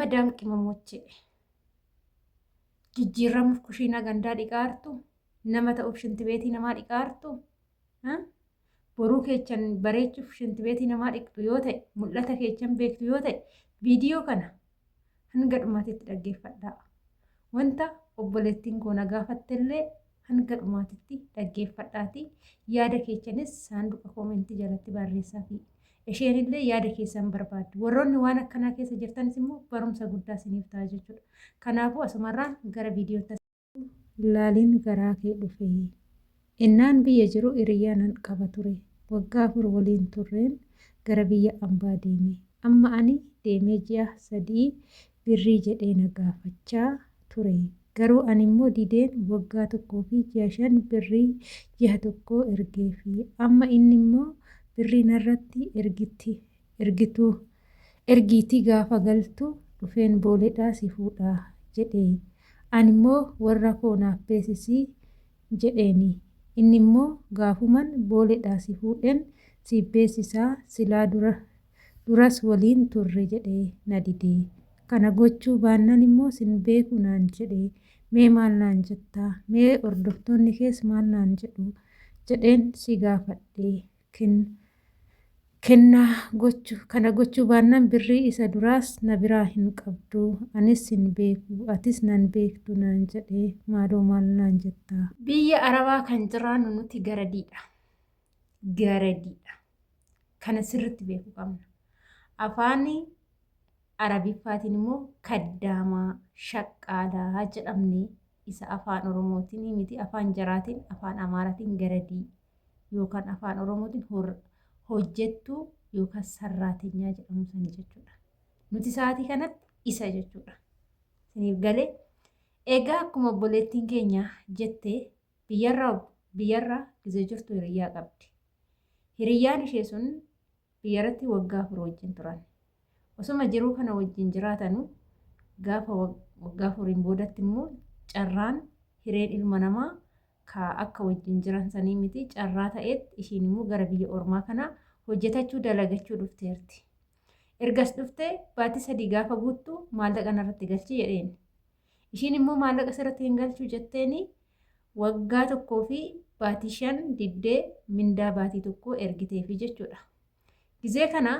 የመዳም ቅመሞቼ jijjiiramuuf kushiina gandaa dhiqaartu nama ta'uuf shinti beetii namaa dhiqaartu boruu keechan bareechuuf shinti beetii namaa dhiqtu yoo ta'e mul'ata keechan beektu yoo ta'e viidiyoo kana hanga dhumaatitti dhaggeeffadhaa. Wanta obboleettiin koo na gaafattellee hanga dhumaatitti dhaggeeffadhaati. Yaada keechanis saanduqa koomentii jalatti barreessaa fi isheenillee yaada keessan barbaaddu. Warroonni waan akkanaa keessa jirtanis immoo barumsa guddaa isiniif ta'a jechuudha. Kanaafuu asumarraan gara viidiyootti laaliin garaa kee dhufe. Innaan biyya jiru hiriyyaanan qaba ture. Waggaa 4 waliin turreen gara biyya ambaa deeme. Amma ani deemee ji'a 3 birrii jedhee na gaafachaa ture. Garuu ani immoo dideen waggaa 1 fi ji'a 5 birrii ji'a 1 ergeefi amma inni immoo birrii narratti ergiitii gaafa galtu dhufeen booleedhaa si fuudhaa jedhee. Ani immoo warra koo naaf beeksisii jedheeni. Inni immoo gaafuman booleedhaa si fuudheen si beeksisaa silaa duras waliin turre jedhee na didee. Kana gochuu baannaan immoo sin beeku naan jedhee. Mee maal naan jettaa? Mee hordoftoonni kees maal naan jedhu jedheen si gaafadhee kana gochuu baannaan birrii isa duraas na biraa hin qabdu. Anis hin beeku atis nan beektu naan jedhee maaloo maal naan jettaa? Biyya Arabaa kan jiraannu nuti garadiidha. Kana sirriitti beekuu qabna. Afaani Arabiffaatiin immoo kaddaamaa shaqqaalaa jedhamne isa afaan Oromootiin miti afaan jaraatiin afaan Amaaraatiin garadii yookaan afaan Oromootiin hojjettuu yookaan sarraatenyaa jedhamu sani jechuudha. Nuti sa'aatii kanatti isa jechuudha. Siniif galee egaa akkuma obboleettiin keenya jettee biyyarraa gisee jirtu hiriyyaa qabdi. Hiriyyaan ishee sun biyyarratti waggaa 4 wajjin turan. Osuma jiruu kana wajjin jiraatanu gaafa waggaa 4 boodatti immoo carraan hireen ilma namaa akka wajjin jiran sanii miti carraa ta'etti ishiin immoo gara biyya ormaa kana hojjetachuu dalagachuu dhufteerti. Ergas dhuftee baatii 3 gaafa guuttu maallaqa narratti galchi jedheen. Ishiin immoo maallaqa sirratti hin galchuu jetteeni waggaa 1 fi baatii 5 diddee mindaa baatii 1 ergiteefi jechuudha. Gizee kana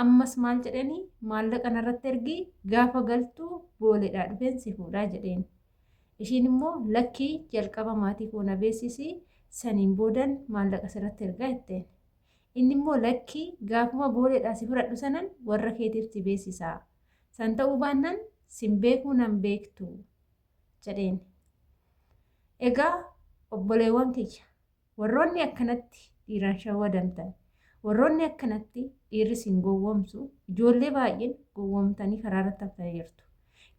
ammas maal jedhanii maallaqa narratti ergi gaafa galtu booleedhaa dhufeen si fuudhaa jedheen. Ishiin immoo lakkii jalqaba maatii koo na beeksisii saniin boodan maallaqa sirratti ergaa jetteen. Inni immoo lakkii gaafuma booleedhaa si fudhadhu sanan warra keetiif si beeksisaa. San ta'uu baannaan sin beekuu nan beektu jedheen. Egaa obboleewwan kiyya warroonni akkanatti dhiiraan shawwadamtan warroonni akkanatti dhiirri sin gowwomsu ijoollee baay'een gowwomtanii karaarratti haftanii jirtu.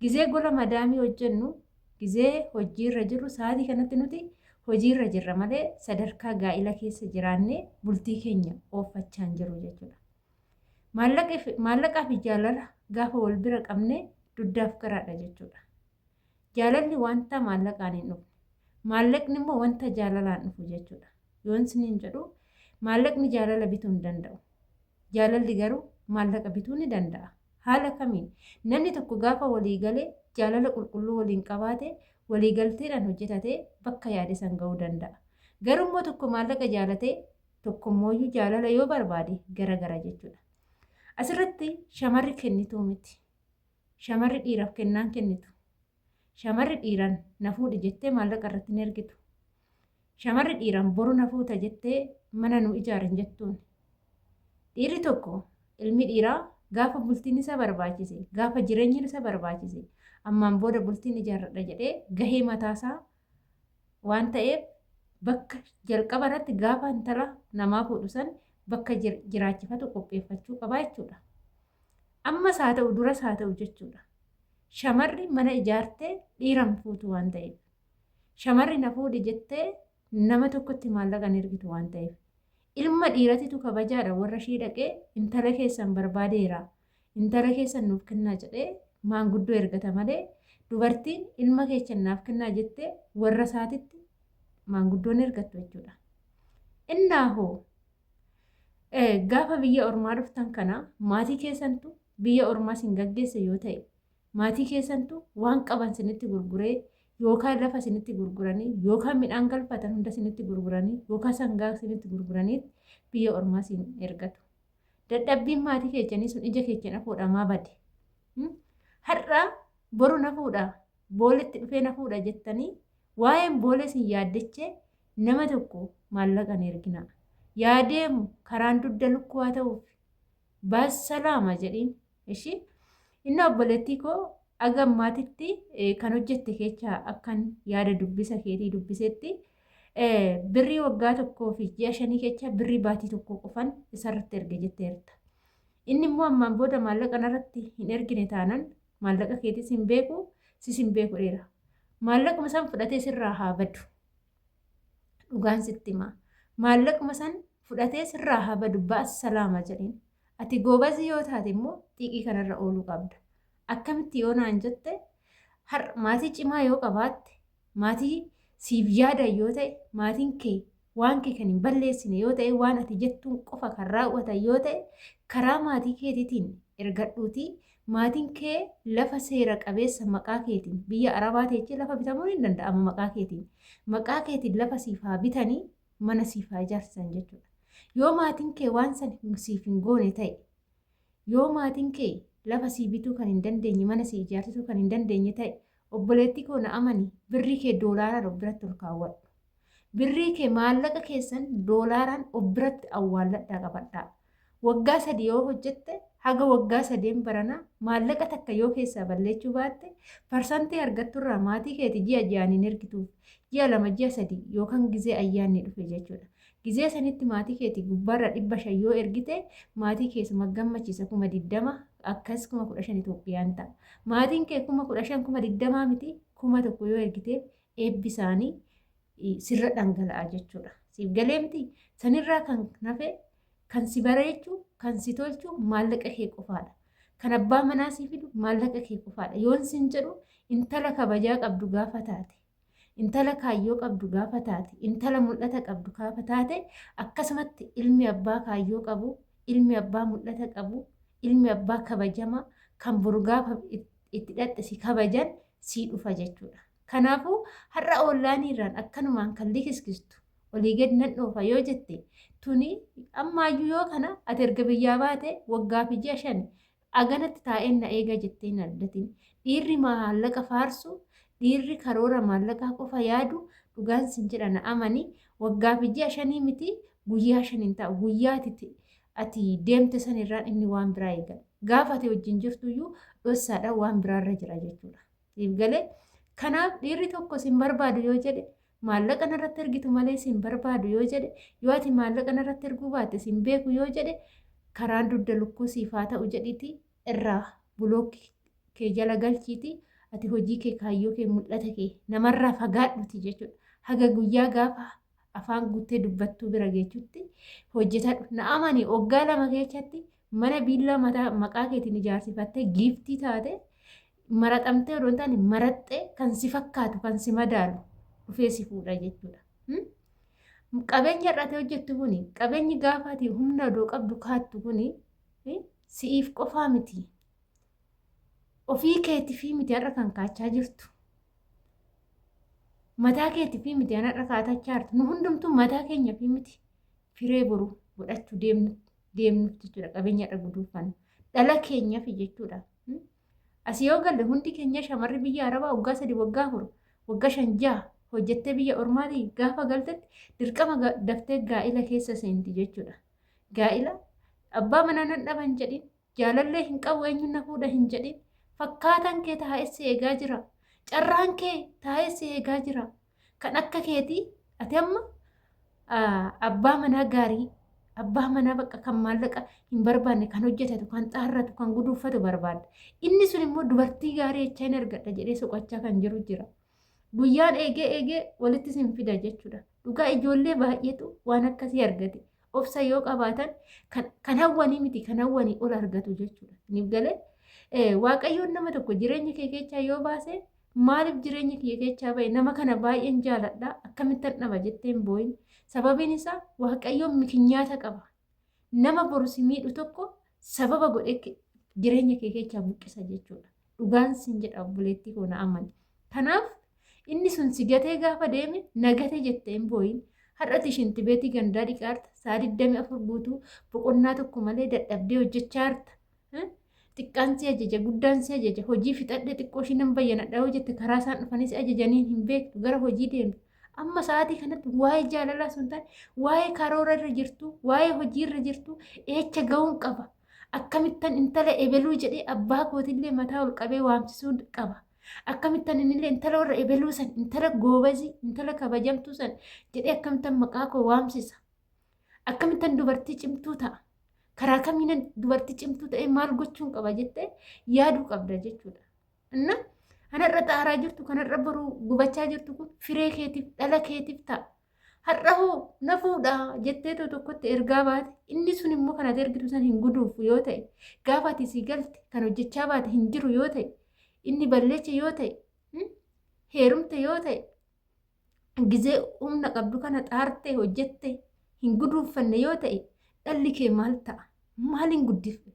Gizee gola madaamii hojjennu gizee hojiirra jirru sa'aatii kanatti nuti hojiirra jirra malee sadarkaa gaa'ila keessa jiraannee bultii keenya ooffachaa hin jiru jechuudha. Maallaqaa fi jaalala gaafa wal bira qabnee duddaaf garaadha jechuudha. Jaalalli wanta maallaqaan hin dhufne. Maallaqni immoo wanta jaalalaan dhufu jechuudha. Yoon siniin jedhu maallaqni jaalala bituu hin danda'u. Jaalalli garuu maallaqa bituu ni danda'a. Haala kamiin namni tokko gaafa walii galee jaalala qulqulluu waliin qabaate waliigalteedhaan hojjetatee bakka yaade san ga'uu danda'a. Garuu immoo tokko maallaqa jaalatee tokko immoo jaalala yoo barbaade gara jechuudha. Asirratti shamarri kennituu miti. Shamarri dhiiraaf kennaan kennitu. Shamarri dhiiraan na fuudhi jettee maallaqa irratti hin ergitu. Shamarri dhiiraan boru na fuuta jettee mana nu ijaarin jettuun. Dhiirri tokko ilmi dhiiraa gaafa bultiin isa barbaachise gaafa jireenyi isa barbaachise ammaan booda bultiin ijaarradha jedhee gahee mataasaa waan ta'eef bakka jalqaba irratti gaafa intala namaa fuudhu san bakka jiraachifatu qopheeffachuu qaba jechuudha. Ammas haa ta'u duras haa ta'u jechuudha. Shamarri mana ijaartee dhiiran fuutu waan ta'eef. Shamarri na fuudhi jettee nama tokkotti maallaqa hin ergitu waan ta'eef. Ilma dhiiratitu kabajaadha warra ishii dhaqee intala keessan barbaadeera. Intala keessan nuuf kennaa jedhee maanguddoo ergata malee dubartiin ilma keechan naaf kennaa jettee warra isaatitti maanguddoon ergattu jechuudha. Innaa hoo gaafa biyya ormaa dhuftan kana maatii keessantu biyya ormaa sin gaggeesse yoo ta'e maatii keessantu waan qaban sinitti gurguree yookaan lafa sinitti gurguranii yookaan midhaan galfatan hunda sinitti gurguranii yookaan sangaa sinitti gurguranii biyya ormaa sin ergatu. Dadhabbiin maatii keessanii sun ija keessan afuudha maa bade. Har'a boru nafuudha booletti dhufee nafuudha jettanii waa'een boolee sin yaaddachee nama tokko maallaqan ergina. Yaadeemu karaan dudda lukkuu haa ta'uuf baasalaama jedhiin ishii inni obboleettii koo agammaatitti kan hojjette keessaa akkan yaada dubbisa keetii dubbisetti birrii waggaa tokkoo fi ji'a 5 keessaa birrii baatii tokko qofan isarratti erge jetteerta. Inni immoo ammaan booda maallaqa narratti hin ergine taanan maallaqa keetis hin beeku sis hin beeku dheera. Maallaquma san fudhatee sirraa haa badu. Dhugaan sitti himaa. Maallaquma san fudhatee sirraa haa badu baasalaama jedhiin. Ati goobazii yoo taate immoo xiiqii kanarra ooluu qabda. Akkamitti yoo naan jette maatii cimaa yoo qabaatte maatii siif yaada yoo ta'e maatiin kee waan kee kan hin balleessine yoo ta'e waan ati jettuun qofa kan raawwatan yoo ta'e karaa maatii keetiitiin ergadhuutii maatiin kee lafa seera qabeessa maqaa keetiin biyya arabaa teechee lafa bitamuu hin danda'ama maqaa keetiin lafa siif haa bitanii mana siif haa ijaarsisan jechuudha. Yoo maatiin kee waan san siif hin goone ta'e yoo maatiin kee lafa sii bituu kan hin dandeenye mana sii ijaarsisuu kan hin dandeenye ta'e obboleettii koo na amani birrii kee doolaaraan of biratti ol kaawwadhu. Birrii kee maallaqa keessan doolaaraan of biratti awwaalladhaa qabadhaa. Waggaa 3 yoo hojjette haga waggaa 3 baranaa maallaqa takka yoo keessaa balleechuu baatte parsantii argatturraa maatii keeti ji'a 6 hin ergituuf ji'a 2 ji'a 3 yookaan gizee ayyaanni dhufe jechuudha. Gizee sanitti maatii keeti gubbaarra 500 yoo ergite maatii keessuma gammachiisa 20 akkas 15,000 Itoophiyaan ta'a. Maatiin kee 15,000 20 miti 1,000 yoo ergiteef eebbi isaanii sirra dhangala'a jechuudha. Siif galee miti sanirraa kan nafe kan si bareechuu kan si tolchuu maallaqa kee qofaadha. Kan abbaa manaa si fidu maallaqa kee qofaadha. Yoon sin jedhu intala kabajaa qabdu gaafa taate. Intala kaayyoo qabdu gaafa taate, intala mul'ata qabdu gaafa taate, akkasumatti ilmi abbaa kaayyoo qabu, ilmi abbaa mul'ata qabu, ilmi abbaa kabajama kan boru gaafa itti dhadhisi kabajan sii dhufa jechuudha. Kanaafuu har'a ollaaniirraan akkanumaan kan likiskistu olii gadi nan dhoofa yoo jette tuni ammaayyuu yoo kana ati erga biyyaa baate waggaa fi ji'a 5 aganatti taa'een na eega jettee hin addatin. Dhiirri maallaqa faarsu dhiirri karoora maallaqaa qofa yaadu dhugaan sin jedha na amani waggaa fi ji'a 5 miti guyyaa 5 ta'a guyyaa ati deemte sanirraan inni waan biraa eegala. Gaafa ati wajjin jirtuyyuu dhossaadhaan waan biraarra jira jechuudha. Siif galee kanaaf dhiirri tokko sin barbaadu yoo jedhe maallaqa narratti ergitu malee sin barbaadu yoo jedhe yoo ati maallaqa narratti erguu baatte sin beeku yoo jedhe karaan dudda lukkuu siif haa ta'u jedhiti irraa bulookii kee jala galchiiti. Ati hojii kee kaayyoo kee mul'ata kee namarraa fagaadhuti jechuudha. Haga guyyaa gaafa afaan guuttee dubbattuu bira geechutti hojjetadhu. Na amani waggaa 2 keessatti mana biillaa maqaa keetiin ijaarsifattee giiftii taate maraxamtee odoo hin taane maraxxee kan si fakkaatu kan si madaalu dhufee si fuudha jechuudha. Qabeenya irratti hojjettu kuni qabeenyi gaafaati humna odoo qabdu kaattu kuni si'iif qofaa miti. Ofii keetii fi miti har'a kan kaachaa jirtu. Mataa keetii fi miti har'a kaatachaa jirtu. Nu hundumtuu mataa keenya fi miti firee boru godhachuu deemnu jechuudha. Qabeenya irra guduunfannu. Dhala keenyaaf jechuudha. Asii yoo galle hundi keenya shamarri biyya Arabaa waggaa 3 waggaa 4 waggaa 5 6 hojjettee biyya ormaatii gaafa galtetti dirqama daftee gaa'ila keessa seenti jechuudha. Gaa'ila abbaa manaa nan dhaban jedhin jaalallee hin qabu eenyu na fuudha hin jedhin. Fakkaatan kee taa'essi eegaa jira. Carraan kee taa'essi eegaa jira. Kan akka keetii ati amma abbaa manaa gaarii, abbaa manaa bakka kan maallaqa hin barbaanne kan hojjetatu, kan xaarratu, kan guduuffatu barbaadda. Inni sun immoo dubartii gaarii jechaa hin argadha jedhee soqachaa kan jiru jira. Guyyaan eegee walitti sin fida jechuudha. Dhugaa ijoollee baay'eetu waan akkasii argate. Obsa yoo qabaatan kan hawwanii miti kan hawwanii ol argatu jechuudha. Niif galee Waaqayyoon nama tokko jireenya kee keessaa yoo baase maaliif jireenya kee keessaa bahe nama kana baay'een jaaladha akkamittan dhaba jetteen booyin sababiin isaa Waaqayyoon mikinyaata qaba nama boru si miidhu tokko sababa godhee jireenya kee keessaa buqqisa jechuudha. dhugaan sin jedha obboleettii koo na amani. Kanaaf inni sun si gatee gaafa deeme nagate jettee hin booyin. Har'ati shinti beetii gandaa dhiqaarta saa 24 guutuu boqonnaa tokko malee dadhabdee hojjechaa jirta. Xiqqaan si ajaja guddaan si ajaja hojii fixadhee xiqqoo ishii nan bayyana dha'uu jette karaa isaan dhufanii si ajajaniin hin beektu gara hojii deemtu. Amma sa'aatii kanatti waa'ee jaalalaa sun taane waa'ee karoora irra jirtu waa'ee hojii irra jirtu eecha ga'uun qaba. Akkamittan intala ebeluu jedhee abbaa kootillee mataa ol qabee waamsisuu qaba. Akkamittan innillee intala warra ebeluu san intala goobazii intala kabajamtuu san jedhee akkamittan maqaa koo waamsisa. Akkamittan dubartii cimtuu ta'a. Karaa kamiin dubartii cimtuu ta'e maal gochuun qaba jettee yaaduu qabda jechuudha. Inna kanarra xaaraa jirtu kanarra baruu gubachaa jirtu kun firee keetiif dhala keetiif ta'a. Har'a hoo na fuudha jettee tokkotti ergaa baate inni sun immoo kanatti ergitu san hin guduufu yoo ta'e gaafa ati sii galte kan hojjechaa baate hin jiru yoo ta'e inni balleecha yoo ta'e heerumte yoo ta'e gizee humna qabdu kana xaartee hojjette hin guduufanne yoo ta'e dhalli kee maal ta'a? Maaliin guddifte?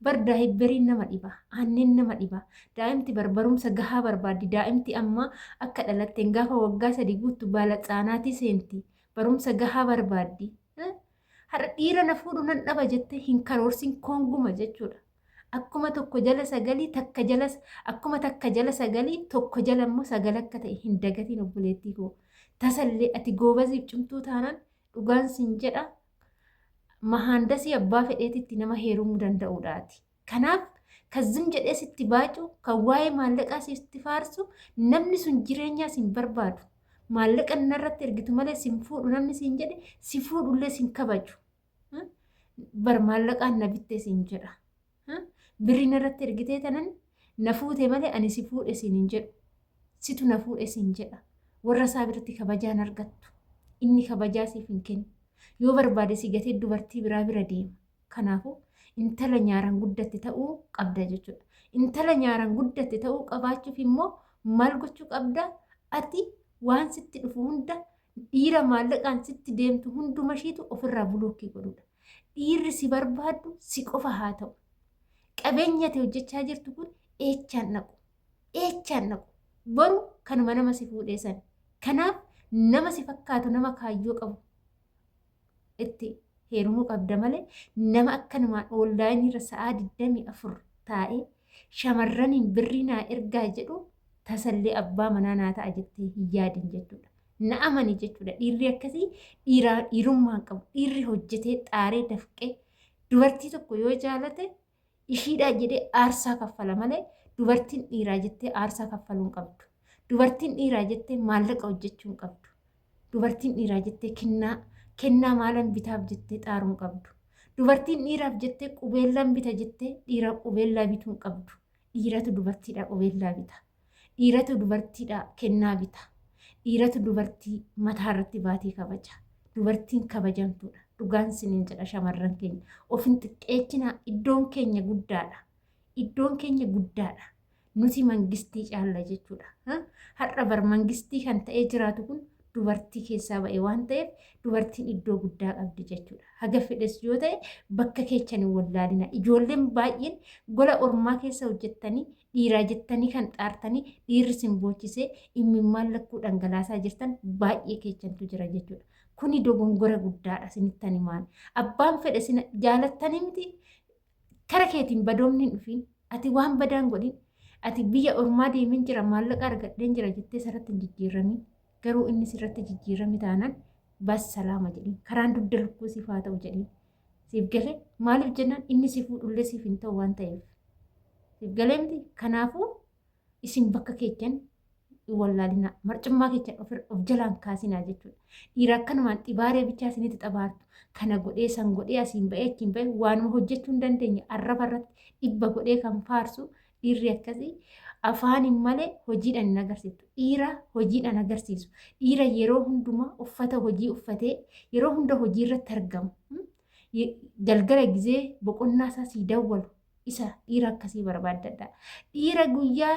Bar daa'ibariin nama dhiba, aanneen nama dhiba. Daa'imti barbarumsa gahaa barbaaddi. Daa'imti amma akka dhalatteen gaafa waggaa 3 guuttu baala tsaanaatii seenti. Barumsa gahaa barbaaddi. Har'a dhiira na fuudhu nan dhaba jettee hin karoorsin koonguma jechuudha. Akkuma tokko jala sagalii takka jala akkuma takka jala sagalii tokko jala immoo sagal akka ta'e hin dagatiin obboleettii koo. Tasallee ati goobaziif cimtuu taanaan dhugaan sin jedha. Mahaandasii abbaa fedheetitti nama heerumuu danda'uudhaati. Kanaaf kazim jedhee sitti baacu kan waa'ee maallaqaa sitti faarsu namni sun jireenyaa sin barbaadu. Maallaqa narratti ergitu malee sin fuudhu namni sin jedhe si fuudhullee sin kabaju. Bar maallaqaan na bittee sin jedha. Birri narratti ergitee tanan na fuute malee ani si fuudhe sin hin jedhu. Situ na fuudhe sin jedha. Warra isaa biratti kabajaan argattu. Inni kabajaa siif hin kennu. Yoo barbaade si gatee dubartii biraa bira deema. Kanaafuu intala nyaaraan guddatte ta'uu qabda jechuudha. Intala nyaaraan guddatte ta'uu qabaachuuf immoo maal gochuu qabda? Ati waan sitti dhufu hunda dhiira maallaqaan sitti deemtu hunduma ishiitu ofirraa bulookii godhudha. Dhiirri si barbaadu si qofa haa ta'u. Qabeenya ta'e hojjechaa jirtu kun eechaan naqu. Eechaan naqu. Boru kanuma nama si fuudheessan. Kanaaf nama si fakkaatu nama kaayyoo qabu. Itti heerumuu qabda malee nama akkanumaan oonlaayinii irra sa'aa 24 taa'ee shamarraniin birrii naa ergaa jedhu tasallee abbaa manaa naa ta'a jettee hin yaadin jechuudha. Na amani jechuudha. Dhiirri akkasii dhiirummaan qabu. Dhiirri hojjetee xaaree dafqee dubartii tokko yoo jaalate ishiidhaa jedhee aarsaa kaffala malee dubartiin dhiiraa jettee aarsaa kaffaluu hin qabdu. Dubartiin dhiiraa jettee maallaqa hojjechuu hin qabdu. Dubartiin dhiiraa jettee kennaa maalan bitaaf jettee xaaruun qabdu. Dubartiin dhiiraaf jettee qubeellaan bita jettee dhiira qubeellaa bituu hin qabdu. Dhiiratu dubartiidhaa qubeellaa bita. Dhiiratu dubartiidhaa kennaa bita. Dhiiratu dubartii mataa irratti baatee kabaja. Dubartiin kabajamtuudha. Dhugaan siniin jedha shamarran keenya. Ofin xiqqeechinaa iddoon keenya guddaadha. Iddoon keenya guddaadha. Nuti mangistii caalla jechuudha. Har'a bar mangistii kan ta'ee jiraatu kun dubartii keessaa ba'e waan ta'eef dubartiin iddoo guddaa qabdi jechuudha. Haga fedhes yoo ta'e bakka keechan hin wallaalina. Ijoolleen baay'een gola ormaa keessa hojjettanii dhiiraa jettanii kan xaartanii dhiirri sin boochisee imimmaan lakkuu dhangalaasaa jirtan baay'ee keechantu jira jechuudha. Kuni dogongora guddaadha sinittani maali. Abbaan fedhe sina jaalattanii miti kara keetiin badoomni hin dhufiin ati waan badaan godhin ati biyya ormaa deemeen jira maallaqa argadheen jira jettee sarratti hin jijjiiramiin. Garuu inni sirratti jijjiirame taanaan bas salaama jedhin karaan dugda lukkuu siif haa ta'u jedhin siif galee maaliif jennaan inni si fuudhullee siif hin ta'u waan ta'eef siif galee miti kanaafuu isin bakka keechan wallaalina marcummaa keechan of jalaan kaasinaa jechuudha. Dhiira akkanumaan xibaaree bichaa isinitti xabaartu kana godhee san godhee asiin ba'ee achiin ba'ee waanuma hojjechuu hin dandeenye arraba irratti dhibba godhee kan faarsu dhiirri akkasii. Afaanin malee hojiidhaan hin agarsiisu. Dhiira hojiidhaan agarsiisu. Dhiira yeroo hundumaa uffata hojii uffatee yeroo hunda hojii irratti argamu. Galgala gizee boqonnaa isaa sii dawwalu isa dhiira akkasii barbaadadha. Dhiira guyyaa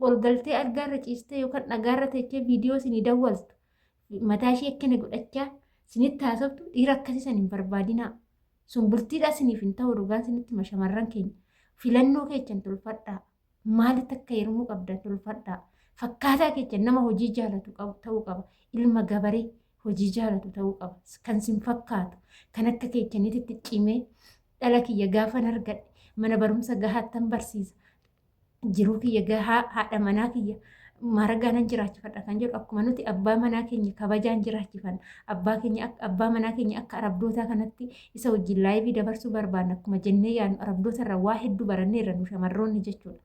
ol galtee algaarra ciistee yookaan dhagaarra teechee viidiyoo sinii dawwaltu mataa ishee akkana godhachaa sinitti haasoftu dhiira akkasii san hin barbaadinaa. Sun bultiidhaa siniif hin ta'u dhugaan sinitti shamarran keenya filannoo keechan tolfadhaa. maalitti akka hirmuu qabdan tolfadhaa. Fakkaataa keessa nama hojii jaalatu ta'uu qaba. Ilma gabaree hojii jaalatu ta'uu qaba. Kan sin fakkaatu kan akka keessanitti cimee dhala kiyya gaafan argadhe mana barumsa gahaattan barsiisa. Jiruu kiyya gahaa haadha manaa kiyya maragaanan jiraachifadha kan jedhu akkuma nuti abbaa manaa keenya kabajaan jiraachifanna. Abbaa manaa keenya akka arabdootaa kanatti isa wajjin laayivii dabarsuu barbaanna akkuma jennee yaadnu arabdoota irraa waa hedduu baranneerra nu shamarroonni jechuudha.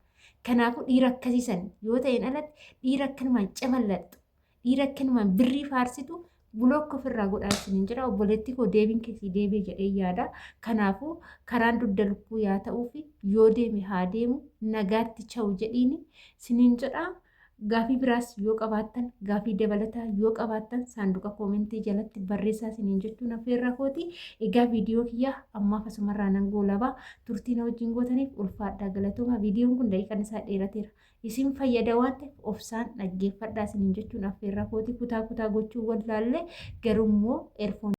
Kanaafuu dhiira akkasiisan yoo ta'een alatti dhiira akkanumaan camallaxxu dhiira akkanumaan birrii faarsitu bulookka ofirraa godhaa isiniin jira. Obboleetti koo deebiin keessi deebi'e jedhee yaada. Kanaafuu karaan dugda lukkuu yaa ta'uu fi yoo deeme haa deemu nagaatti cha'u jedhiini isiniin jedha. Gaafii biraas yoo qabaattan gaafii dabalataa yoo qabaattan saanduqa koomentii jalatti barreessaa isiniin jechuun affeerra kooti. Egaa viidiyoo kiyya ammaaf asumarraa nan goolabaa turtii na wajjin gootaniif ulfaadhaa galatooma. Viidiyoon kun daqiiqaan isaa dheerateera. Isin fayyada waan ta'eef obsaan dhaggeeffadhaa isiniin jechuun affeerra kooti. Kutaa gochuu wallaallee garuu immoo eerfoon